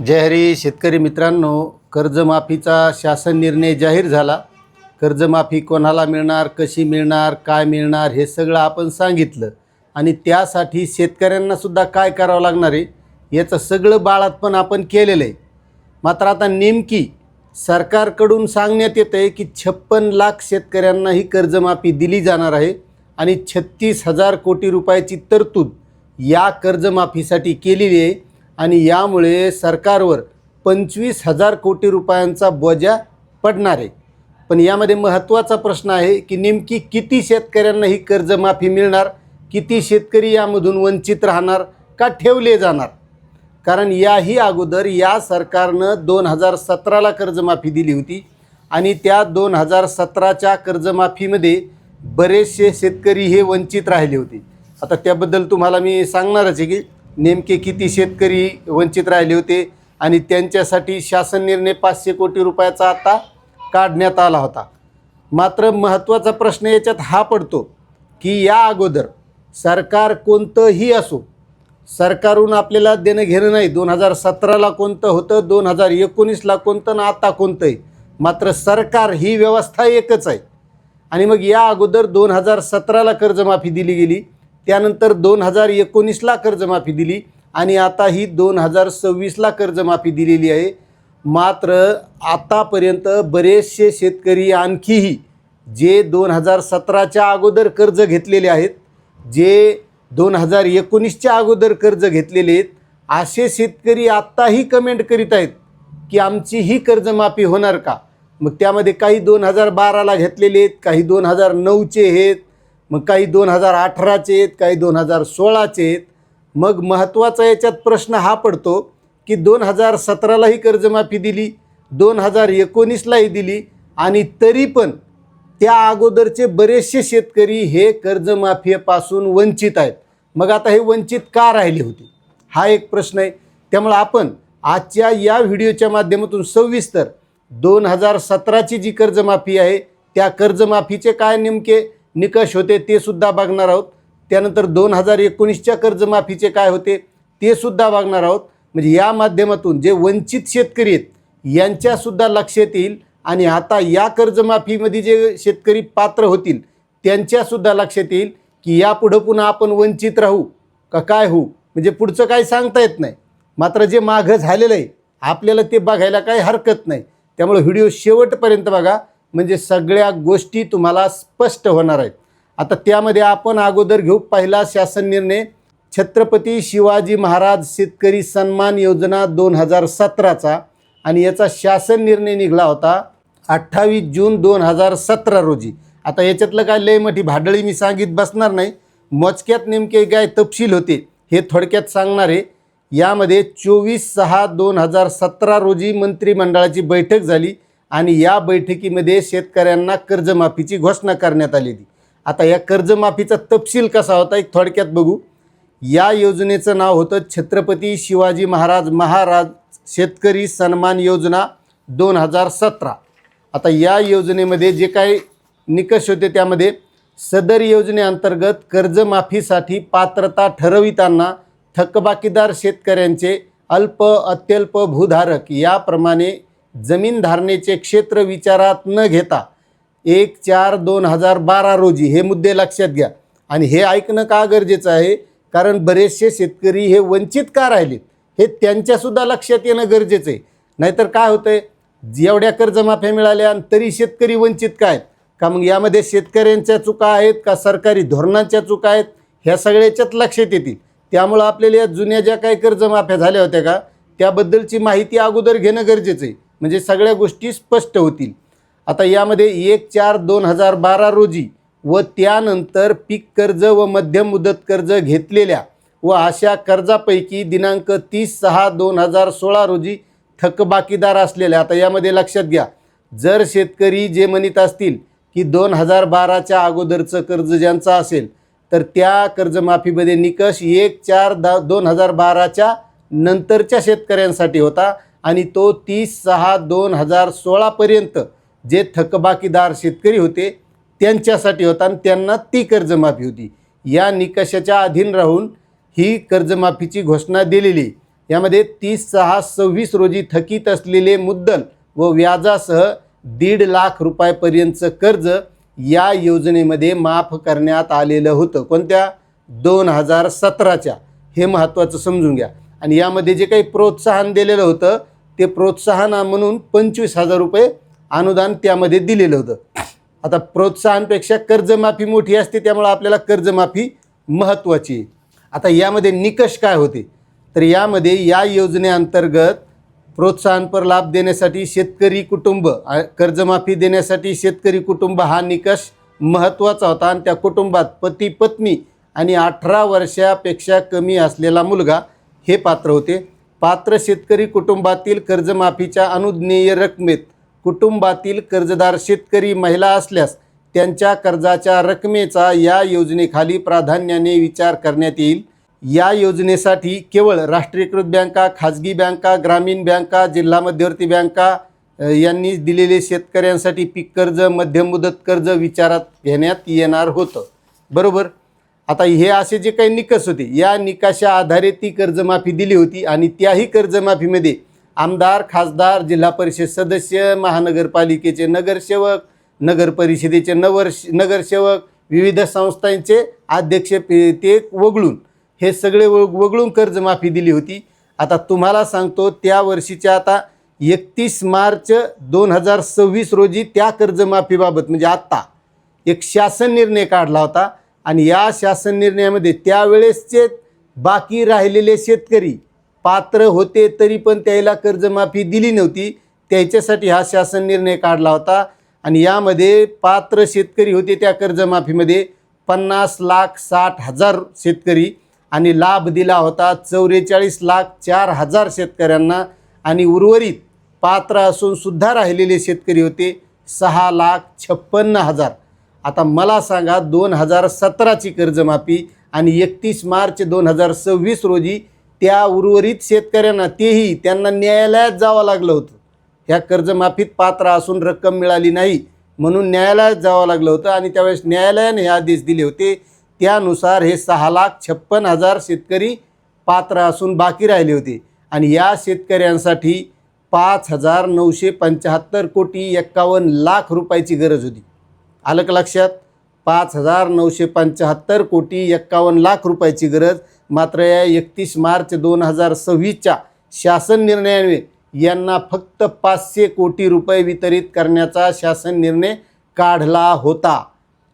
जय हरी शेतकरी मित्रांनो, कर्जमाफीचा शासन निर्णय जाहीर झाला। कर्जमाफी कोणाला मिळणार, कशी मिळणार, काय मिळणार हे सगळं आपण सांगितलं आणि त्यासाठी शेतकऱ्यांना सुद्धा काय करावं लागणार आहे याचं सगळं बाळातपण आपण केलेलं आहे। मात्र आता नेमकी सरकारकडून सांगण्यात येतं आहे की 56 लाख शेतकऱ्यांना ही कर्जमाफी दिली जाणार आहे आणि 36,000 कोटी रुपयाची तरतूद या कर्जमाफीसाठी केलेली आहे आणि यामुळे सरकारवर 25,000 कोटी रुपयांचा बोजा पडणार आहे। पण यामध्ये महत्त्वाचा प्रश्न आहे की नेमकी किती शेतकऱ्यांना ही कर्जमाफी मिळणार, किती शेतकरी यामधून वंचित राहणार का ठेवले जाणार। कारण याही अगोदर या सरकारनं 2017ला कर्जमाफी दिली होती आणि त्या 2017च्या कर्जमाफीमध्ये बरेचसे शेतकरी हे वंचित राहिले होते। आता त्याबद्दल तुम्हाला मी सांगणारच आहे की नेमके किती शेतकरी वंचित राहिले होते आणि त्यांच्यासाठी शासन निर्णय 500 कोटी रुपयाचा आता काढण्यात आला होता। मात्र महत्त्वाचा प्रश्न याच्यात हा पडतो की या अगोदर सरकार कोणतंही असो, सरकारहून आपल्याला देणं घेणं नाही। 2017ला कोणतं होतं, 2019ला कोणतं ना आता कोणतं आहे, मात्र सरकार ही व्यवस्था एकच आहे। आणि मग या अगोदर 2017ला कर्जमाफी दिली गेली, त्यानंतर 2019ला कर्जमाफी दिली आणि आता ही 2026ला कर्जमाफी दिलेली आहे। मात्र आतापर्यंत बरेचसे शेतकरी आणखीही जे 2017च्या अगोदर कर्ज घेतलेले आहेत, जे 2019च्या अगोदर कर्ज घेतलेले आहेत, असे शेतकरी आत्ताही कमेंट करीत आहेत की आमची ही कर्जमाफी होणार का। मग त्यामध्ये काही 2012ला घेतलेले आहेत, काही 2009चे आहेत, मग काही 2018चे आहेत, काही 2016चे आहेत। मग महत्त्वाचा याच्यात प्रश्न हा पडतो की 2017लाही कर्जमाफी दिली, 2019लाही दिली आणि तरी पण त्या अगोदरचे बरेचसे शेतकरी हे कर्जमाफीपासून वंचित आहेत। मग आता हे वंचित का राहिले होते हा एक प्रश्न आहे। त्यामुळे आपण आजच्या या व्हिडिओच्या माध्यमातून सविस्तर 2017ची जी कर्जमाफी आहे त्या कर्जमाफीचे काय नेमके निकष होते ते सुद्धा बघणार आहोत। त्यानंतर 2019च्या कर्जमाफीचे काय होते ते सुद्धा बघणार आहोत। म्हणजे या माध्यमातून जे वंचित शेतकरी आहेत यांच्यासुद्धा लक्षात येईल आणि आता या कर्जमाफीमध्ये जे शेतकरी पात्र होतील त्यांच्यासुद्धा लक्षात येईल की यापुढं पुन्हा आपण वंचित राहू का काय होऊ। म्हणजे पुढचं काही सांगता येत नाही, मात्र जे मागं झालेलं आहे आपल्याला ते बघायला काही हरकत नाही। त्यामुळे व्हिडिओ शेवटपर्यंत बघा, म्हणजे सगळ्या गोष्टी तुम्हाला स्पष्ट होणार आहेत। आता त्यामध्ये आपण अगोदर घेऊ पहिला शासन निर्णय, छत्रपती शिवाजी महाराज शेतकरी सन्मान योजना 2017चा आणि याचा शासन निर्णय निघाला होता 28 जून 2017 रोजी। आता याच्यातलं काय लय मोठी भाडळी मी सांगित बसणार नाही, मोजक्यात नेमके काय तपशील होते हे थोडक्यात सांगणार आहे। यामध्ये 24/6/2017 रोजी मंत्रिमंडळाची बैठक झाली आणि या बैठकीमध्ये शेतकऱ्यांना कर्जमाफीची घोषणा करण्यात आलेली। आता या कर्जमाफीचा तपशील कसा होता एक थोडक्यात बघू। या योजनेचं नाव होतं छत्रपती शिवाजी महाराज शेतकरी सन्मान योजना 2017। आता या योजनेमध्ये जे काही निकष होते त्यामध्ये सदर योजनेअंतर्गत कर्जमाफीसाठी पात्रता ठरविताना थकबाकीदार शेतकऱ्यांचे अल्प अत्यल्प भूधारक याप्रमाणे जमीन धारणेचे क्षेत्र विचारात न घेता 1/4/2012 रोजी हे मुद्दे लक्षात घ्या। आणि हे ऐकणं का गरजेचं आहे, कारण बरेचसे शेतकरी हे वंचित का राहिले हे त्यांच्यासुद्धा लक्षात येणं गरजेचं आहे। नाहीतर काय होतं आहे, एवढ्या कर्जमाफ्या मिळाल्या आणि तरी शेतकरी वंचित काय आहेत का। मग यामध्ये शेतकऱ्यांच्या चुका आहेत का सरकारी धोरणांच्या चुका आहेत, ह्या सगळ्याच्यात लक्षात येतील। त्यामुळं आपल्याला या जुन्या ज्या काही कर्जमाफ्या झाल्या होत्या का त्याबद्दलची माहिती अगोदर घेणं गरजेचं आहे, म्हणजे सगळ्या गोष्टी स्पष्ट होतील। आता यामध्ये 1/4/2012 रोजी व त्यानंतर पीक कर्ज व मध्यम मुदत कर्ज घेतलेल्या व अशा कर्जापैकी दिनांक 30/6/2016 रोजी थकबाकीदार असलेल्या। आता यामध्ये लक्षात घ्या, जर शेतकरी जे म्हणत असतील की 2012च्या अगोदरचं कर्ज ज्यांचं असेल तर त्या कर्जमाफीमध्ये निकष 1/4/2012च्या नंतरच्या शेतकऱ्यांसाठी होता आणि तो 30/6/2016 पर्यंत जे थकबाकीदार शेतकरी होते त्यांच्यासाठी होता आणि त्यांना ती कर्जमाफी होती। या निकषाच्या अधीन राहून ही कर्जमाफीची घोषणा दिलेली। यामध्ये 30/6/26 रोजी थकीत असलेले मुद्दल व व्याजासह 1.5 लाख रुपयापर्यंतचं कर्ज या योजनेमध्ये माफ करण्यात आलेलं होतं. कोणत्या? 2017च्या. हे महत्त्वाचं समजून घ्या. आणि यामध्ये जे काही प्रोत्साहन दिलेलं होतं ते प्रोत्साहन म्हणून 25,000 रुपये अनुदान त्यामध्ये दिलेलं होतं. आता प्रोत्साहनपेक्षा कर्जमाफी मोठी असते, त्यामुळे आपल्याला कर्जमाफी महत्त्वाची आहे. आता यामध्ये निकष काय होते? तर यामध्ये या योजनेअंतर्गत प्रोत्साहनपर लाभ देण्यासाठी शेतकरी कुटुंब, कर्जमाफी देण्यासाठी शेतकरी कुटुंब हा निकष महत्त्वाचा होता. आणि त्या कुटुंबात पती पत्नी आणि 18 वर्षापेक्षा कमी असलेला मुलगा हे पात्र होते. पात्र शेतकरी कुटुंबातील कर्जमाफीच्या अनुज्ञेय रकमेत कुटुंबातील कर्जदार शेतकरी महिला असल्यास त्यांच्या कर्जाच्या रकमेचा या योजनेखाली प्राधान्याने विचार करण्यात येईल. या योजनेसाठी केवळ राष्ट्रीयकृत बँका, खाजगी बँका, ग्रामीण बँका, जिल्हा मध्यवर्ती बँका यांनी दिलेले शेतकऱ्यांसाठी पीक कर्ज, मध्यम मुदत कर्ज विचारात घेण्यात येणार होतं. बरोबर. आता हे असे जे काही निकष होते या निकषा आधारे ती कर्जमाफी दिली होती. आणि त्याही कर्जमाफीमध्ये आमदार, खासदार, जिल्हा परिषद सदस्य, महानगरपालिकेचे नगरसेवक, नगर परिषदेचे नगरसेवक, विविध संस्थांचे अध्यक्ष ते वगळून हे सगळे वगळून कर्जमाफी दिली होती. आता तुम्हाला सांगतो त्या वर्षीच्या आता 31 मार्च 2026 रोजी त्या कर्जमाफीबाबत म्हणजे आत्ता एक शासन निर्णय काढला होता. आणि या शासन निर्णयामध्ये त्यावेळेसचे बाकी राहिलेले शेतकरी पात्र होते तरी पण त्याला कर्जमाफी दिली नव्हती. त्याच्यासाठी हा शासन निर्णय काढला होता. आणि यामध्ये पात्र शेतकरी होते त्या कर्जमाफीमध्ये 50,60,000 शेतकरी. आणि लाभ दिला होता 44,04,000 शेतकऱ्यांना. आणि उर्वरित पात्र असून सुद्धा राहिलेले शेतकरी होते 6,56,000. आता मला सांगा 2017ची कर्जमाफी आणि 31 मार्च 2026 रोजी त्या उर्वरित शेतकऱ्यांना तेही त्यांना न्यायालयात जावं लागलं होतं. ह्या कर्जमाफीत पात्र असून रक्कम मिळाली नाही म्हणून न्यायालयात जावं लागलं होतं. आणि त्यावेळेस न्यायालयाने हे आदेश दिले होते. त्यानुसार हे 6,56,000 शेतकरी पात्र असून बाकी राहिले होते. आणि या शेतकऱ्यांसाठी 5,975 कोटी 51 लाख रुपयाची गरज होती. आलं का लक्षात? 5,975 कोटी 51 लाख रुपयाची गरज. मात्र या 31 मार्च 2026च्या शासन निर्णयाने यांना फक्त 500 कोटी रुपये वितरित करण्याचा शासन निर्णय काढला होता.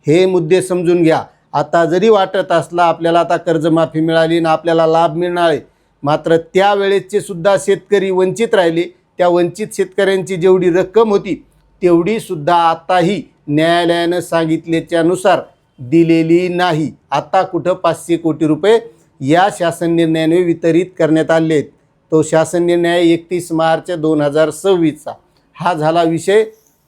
हे मुद्दे समजून घ्या. आता जरी वाटत असला आपल्याला आता कर्जमाफी मिळाली ना आपल्याला लाभ मिळणार आहे, मात्र त्यावेळेसचे सुद्धा शेतकरी वंचित राहिले. त्या वंचित शेतकऱ्यांची जेवढी रक्कम होती तेवढी सुद्धा आताही न्यायालयानं सांगितल्याच्यानुसार दिलेली नाही. आता कुठं 500 कोटी रुपये या शासन निर्णयाने वितरित करण्यात आले आहेत. तो शासन निर्णय 31 मार्च 2026चा. हा झाला विषय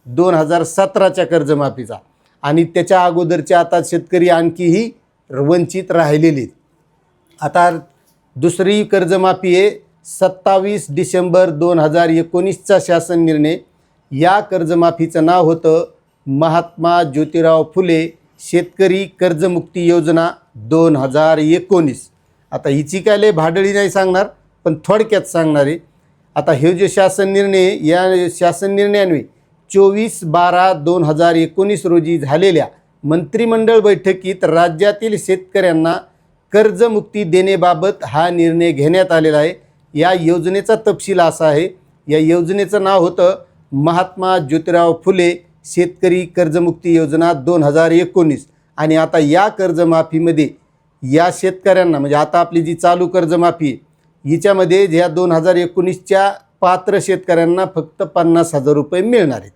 2017च्या कर्जमाफीचा. आणि त्याच्या अगोदरचे आता शेतकरी आणखीही वंचित राहिलेले. आता दुसरी कर्जमाफी आहे 27 डिसेंबर 2019चा शासन निर्णय. या कर्जमाफीचं नाव होतं महात्मा ज्योतिराव फुले शेतकरी कर्जमुक्ती योजना 2019. आता हिची काय लय भाडळी नाही सांगणार पण थोडक्यात सांगणार आहे. आता हे जे शासन निर्णय या शासन निर्णयाने 24/12/2019 रोजी झालेल्या मंत्रिमंडळ बैठकीत राज्यातील शेतकऱ्यांना कर्जमुक्ती देण्याबाबत हा निर्णय घेण्यात आलेला आहे. या योजनेचा तपशील असा आहे. या योजनेचं नाव होतं महात्मा ज्योतिराव फुले शेतकरी कर्जमुक्ती योजना 2019. आणि आता या कर्जमाफीमध्ये या शेतकऱ्यांना म्हणजे आता आपली जी चालू कर्जमाफी आहे हिच्यामध्ये ज्या 2019च्या पात्र शेतकऱ्यांना फक्त 50,000 रुपये मिळणार आहेत.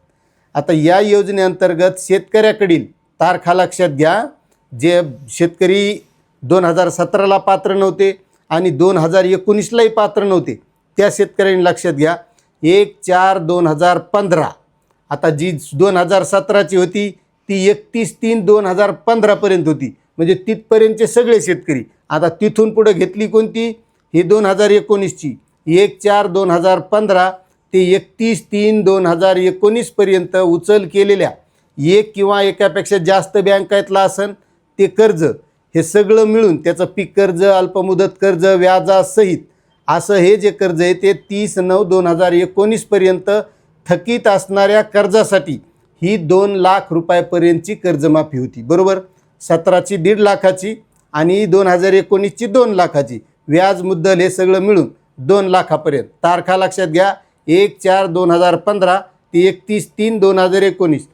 आता या योजनेअंतर्गत शेतकऱ्याकडील तारखा लक्षात घ्या. जे शेतकरी 2017ला पात्र नव्हते आणि 2019लाही पात्र नव्हते त्या शेतकऱ्यांनी लक्षात घ्या. 1/4/2015. आता जी 2017ची होती ती 31/3/2015 होती. म्हणजे तिथपर्यंतचे सगळे शेतकरी. आता तिथून पुढे घेतली कोणती? ही 2019ची. 1/4/2015 ते 31/3/2019 पर्यंत उचल केलेल्या एक किंवा एकापेक्षा जास्त बँकातला असन ते कर्ज हे सगळं मिळून त्याचं पीक कर्ज, अल्पमुदत कर्ज, व्याजासहित असं हे जे कर्ज आहे ते 30/9/2019 पर्यंत थकीत असणाऱ्या कर्जासाठी ही 2 लाख रुपयापर्यंतची कर्जमाफी होती, बरोबर. 17ची 1.5 लाखाची आणि 2019ची 2 लाखाची, व्याज मुद्दल हे सगळं मिळून 2 लाखापर्यंत. तारखा लक्षात घ्या, 1/4/2015 ते 31/3/2019,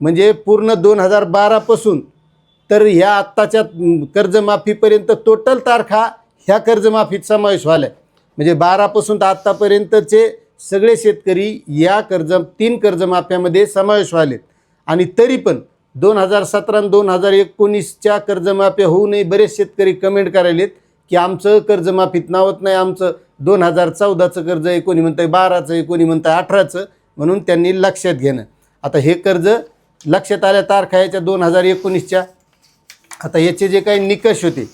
म्हणजे पूर्ण 2012 पासून तर ह्या आत्ताच्या कर्जमाफीपर्यंत टोटल तारखा ह्या कर्जमाफीत समावेश व्हायला. म्हणजे 12 पासून तर आत्तापर्यंतचे सगळे शेतकरी या 3 कर्जमाफ्यामध्ये समावेश व्हायलेत. आणि तरी पण 2017 आणि 2019च्या कर्जमाफ्या होऊ नये बरेच शेतकरी कमेंट करायलेत की आमचं कर्जमाफीत नावत नाही, आमचं 2014चं कर्ज आहे, कोणी म्हणतं 12चं आहे, कोणी म्हणतं 18चं, म्हणून त्यांनी लक्षात घेणं. आता हे कर्ज लक्षात आल्या तारखा याच्या 2019च्या. आता याचे जे काही निकष होते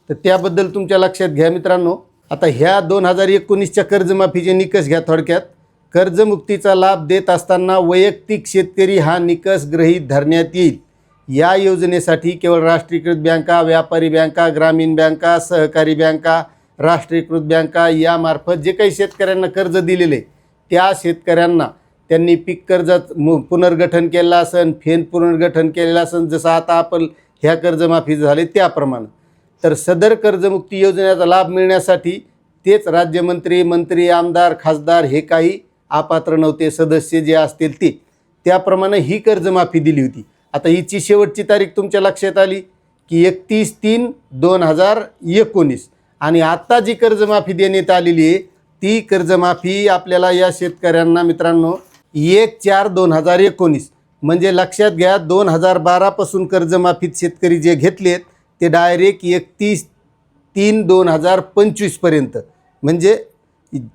तर त्याबद्दल तुमच्या लक्षात घ्या मित्रांनो. आता ह्या 2019च्या कर्जमाफीचे निकष घ्या थोडक्यात. कर्जमुक्तीचा लाभ देत असताना वैयक्तिक शेतकरी हा निकष गृहीत धरण्यात येईल. या योजनेसाठी केवळ राष्ट्रीयकृत बँका, व्यापारी बँका, ग्रामीण बँका, सहकारी बँका, राष्ट्रीयकृत बँका यामार्फत जे काही शेतकऱ्यांना कर्ज दिलेले त्या शेतकऱ्यांना त्यांनी पीक कर्जात पुनर्गठन केलं असेल, फेन पुनर्गठन केलेलं असेल, जसं आता आपण ह्या कर्जमाफी झाले त्याप्रमाणे, तर सदर कर्जमुक्ती योजनेचा लाभ मिळण्यासाठी तेच राज्यमंत्री, मंत्री, आमदार, खासदार हे काही अपात्र नव्हते, सदस्य जे असतील ते, त्याप्रमाणे ही कर्जमाफी दिली होती. आता हिची शेवटची तारीख तुमच्या लक्षात आली की 31/3/2019. आणि आत्ता जी कर्जमाफी देण्यात आलेली आहे ती कर्जमाफी आपल्याला या शेतकऱ्यांना मित्रांनो 1/4/2019, म्हणजे लक्षात घ्या 2012 पासून कर्जमाफीत शेतकरी जे घेतलेत ते डायरेक्ट 31/3/2025 पर्यंत, म्हणजे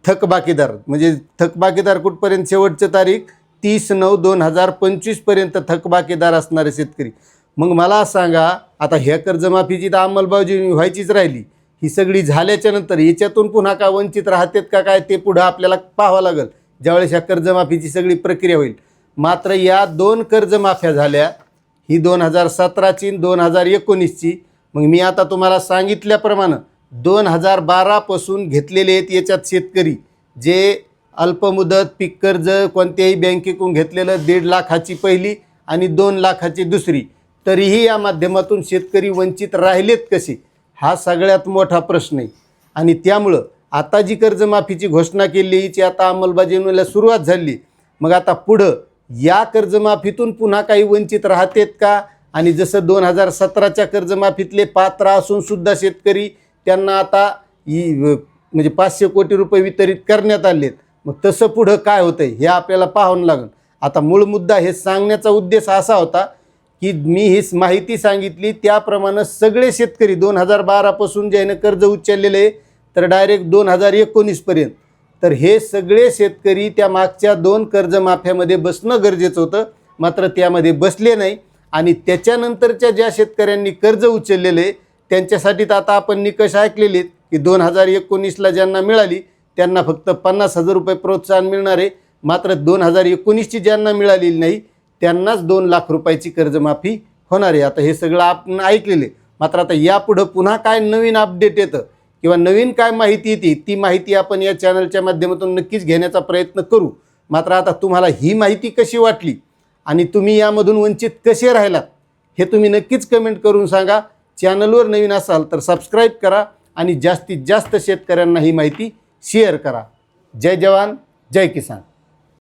थकबाकीदार, म्हणजे थकबाकीदार कुठपर्यंत, शेवटची तारीख 30/9/2025 पर्यंत थकबाकीदार असणारे शेतकरी. मग मला सांगा, आता ह्या कर्जमाफीची तर अंमलबजावणी व्हायचीच राहिली, ही सगळी झाल्याच्या नंतर याच्यातून पुन्हा का वंचित राहतात का काय ते पुढं आपल्याला पाहावं लागेल ज्यावेळेस ह्या कर्जमाफीची सगळी प्रक्रिया होईल. मात्र या 2 कर्जमाफ्या झाल्या, ही 2017ची आणि 2019ची. मग मी आता तुम्हाला सांगितल्याप्रमाणे 2012 पासून घेतलेले आहेत याच्यात शेतकरी जे अल्पमुदत पीक कर्ज कोणत्याही बँकेकडून घेतलेलं 1.5 लाखाची पहिली आणि 2 लाखाची दुसरी, तरीही या माध्यमातून शेतकरी वंचित राहिलेत कसे, हा सगळ्यात मोठा प्रश्न आहे. आणि त्यामुळं आता जी कर्जमाफीची घोषणा केली हिची आता अंमलबजावणीला सुरुवात झाली. मग आता पुढं या कर्जमाफीतून पुन्हा काही वंचित राहतेत का? आणि जसं 2017च्या कर्जमाफीतले पात्र असून सुद्धा शेतकरी त्यांना आता म्हणजे 500 कोटी रुपये वितरित करण्यात आलेत, मग तसं पुढं काय होतंय हे आपल्याला पाहावं लागेल. आता मूळ मुद्दा हे सांगण्याचा उद्देश असा होता की मी ही माहिती सांगितली त्याप्रमाणे सगळे शेतकरी 2012 पासून ज्याने कर्ज उचललेले आहे तर डायरेक्ट 2019 पर्यंत, तर हे सगळे शेतकरी त्या मागच्या 2 कर्जमाफ्यामध्ये बसणं गरजेचं होतं, मात्र त्यामध्ये बसले नाही. आणि त्याच्यानंतरच्या ज्या शेतकऱ्यांनी कर्ज उचललेले त्यांच्यासाठी तर आता आपण निकष ऐकलेले की 2019ला ज्यांना मिळाली त्यांना फक्त 50,000 रुपये प्रोत्साहन मिळणार आहे, मात्र 2019ची ज्यांना मिळालेली नाही त्यांनाच 2 लाख रुपयाची कर्जमाफी होणार आहे. आता हे सगळं आपण ऐकलेले, मात्र आता यापुढं पुन्हा काय नवीन अपडेट येतं किंवा नवीन काय माहिती येते ती माहिती आपण या चॅनलच्या माध्यमातून नक्कीच घेण्याचा प्रयत्न करू. मात्र आता तुम्हाला ही माहिती कशी वाटली आणि तुम्ही यामधून वंचित कसे राहिलात हे तुम्ही नक्कीच कमेंट करून सांगा. चॅनलवर नवीन असाल तर सबस्क्राईब करा आणि जास्तीत जास्त शेतकऱ्यांना ही माहिती शेअर करा. जय जवान, जय किसान.